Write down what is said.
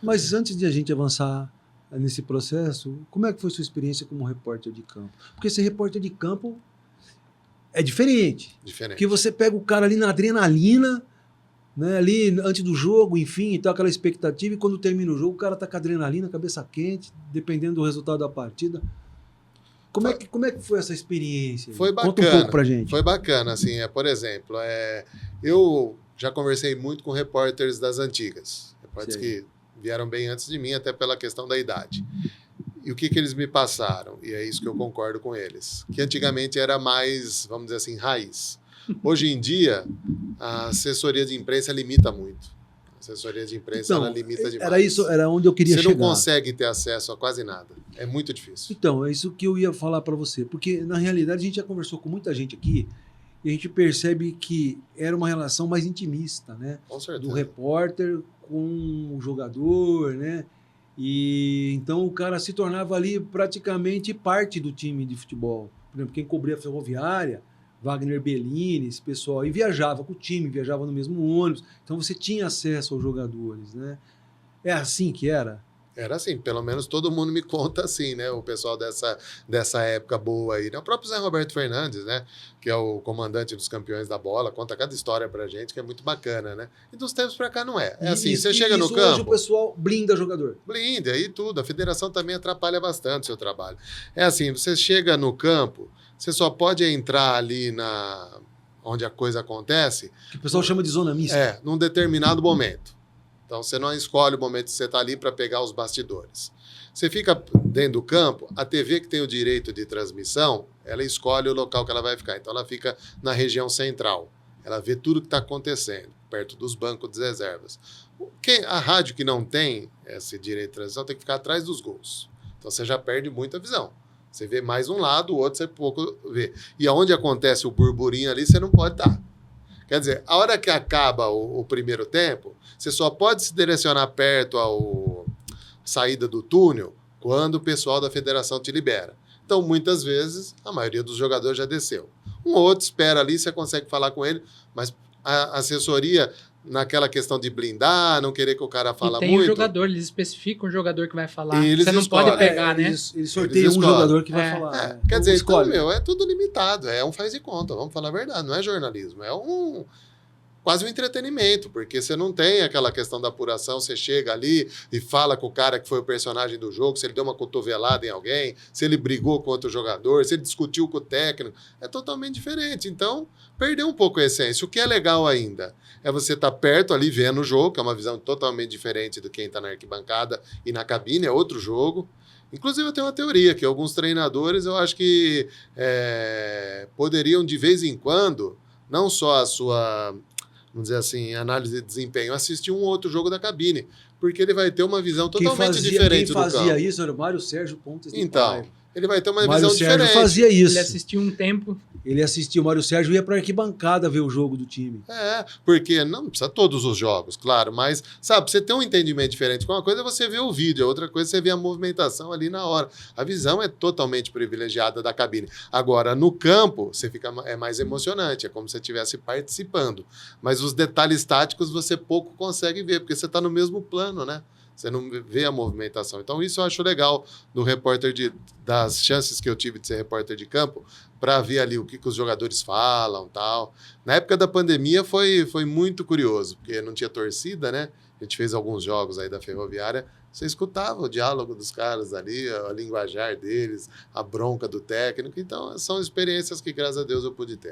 Mas antes de a gente avançar nesse processo, como é que foi sua experiência como repórter de campo? Porque ser repórter de campo é diferente. Porque você pega o cara ali na adrenalina, né, ali antes do jogo, enfim, então aquela expectativa, e quando termina o jogo, o cara tá com adrenalina, cabeça quente, dependendo do resultado da partida. Como é que foi essa experiência? Foi bacana. Conta um pouco pra gente. Foi bacana, assim, por exemplo, eu já conversei muito com repórteres das antigas, repórteres que vieram bem antes de mim, até pela questão da idade. E o que eles me passaram? E é isso que eu concordo com eles. Que antigamente era mais, vamos dizer assim, raiz. Hoje em dia, a assessoria de imprensa limita muito. A assessoria de imprensa, ela limita demais. Era onde eu queria chegar. Você não consegue ter acesso a quase nada. É muito difícil. Então, é isso que eu ia falar para você. Porque, na realidade, a gente já conversou com muita gente aqui e a gente percebe que era uma relação mais intimista, né? Com certeza. Do repórter com o jogador, né? E então o cara se tornava ali praticamente parte do time de futebol. Por exemplo, quem cobria a Ferroviária, Wagner Bellini, esse pessoal, e viajava com o time, viajava no mesmo ônibus. Então você tinha acesso aos jogadores, né? É assim que era? Era assim, pelo menos todo mundo me conta assim, né? O pessoal dessa época boa aí, né? O próprio Zé Roberto Fernandes, né? Que é o comandante dos campeões da bola, conta cada história pra gente, que é muito bacana, né? E dos tempos pra cá não é. É assim, você chega no campo... Hoje o pessoal blinda jogador. Blinda, e tudo. A federação também atrapalha bastante o seu trabalho. É assim, você chega no campo, você só pode entrar ali onde a coisa acontece... Que o pessoal chama de zona mista. Num determinado momento. Então, você não escolhe o momento que você está ali para pegar os bastidores. Você fica dentro do campo, a TV que tem o direito de transmissão, ela escolhe o local que ela vai ficar. Então, ela fica na região central. Ela vê tudo que está acontecendo, perto dos bancos de reservas. A rádio que não tem esse direito de transmissão tem que ficar atrás dos gols. Então, você já perde muita visão. Você vê mais um lado, o outro você pouco vê. E aonde acontece o burburinho ali, você não pode estar. Quer dizer, a hora que acaba o primeiro tempo, você só pode se direcionar perto à saída do túnel quando o pessoal da federação te libera. Então, muitas vezes, a maioria dos jogadores já desceu. Um ou outro espera ali, você consegue falar com ele, mas a assessoria, naquela questão de blindar, não querer que o cara fale muito... Tem o jogador, eles especificam o jogador que vai falar. Você não pode pegar, né? Eles sorteiam um jogador que vai falar. Quer dizer, então, é tudo limitado, é um faz de conta, vamos falar a verdade, não é jornalismo, é quase um entretenimento, porque você não tem aquela questão da apuração, você chega ali e fala com o cara que foi o personagem do jogo, se ele deu uma cotovelada em alguém, se ele brigou com outro jogador, se ele discutiu com o técnico, é totalmente diferente. Então, perdeu um pouco a essência. O que é legal ainda é você estar perto ali vendo o jogo, que é uma visão totalmente diferente do quem está na arquibancada e na cabine, é outro jogo. Inclusive, eu tenho uma teoria que alguns treinadores, eu acho que poderiam, de vez em quando, não só a sua... vamos dizer assim, análise de desempenho, assistir um outro jogo da cabine, porque ele vai ter uma visão totalmente diferente do campo. Quem fazia isso era o Mário Sérgio Pontes de Paiva. Ele vai ter uma Mário visão Sérgio diferente. Fazia isso. Ele assistiu um tempo. O Mário Sérgio ia para a arquibancada ver o jogo do time. Porque não precisa todos os jogos, claro, mas, sabe, você tem um entendimento diferente. Uma coisa é você ver o vídeo, a outra coisa é você ver a movimentação ali na hora. A visão é totalmente privilegiada da cabine. Agora, no campo, é mais emocionante, é como se você estivesse participando. Mas os detalhes táticos você pouco consegue ver, porque você está no mesmo plano, né? Você não vê a movimentação. Então, isso eu acho legal do repórter das chances que eu tive de ser repórter de campo, para ver ali o que os jogadores falam e tal. Na época da pandemia foi muito curioso, porque não tinha torcida, né? A gente fez alguns jogos aí da Ferroviária, você escutava o diálogo dos caras ali, a linguajar deles, a bronca do técnico. Então, são experiências que, graças a Deus, eu pude ter.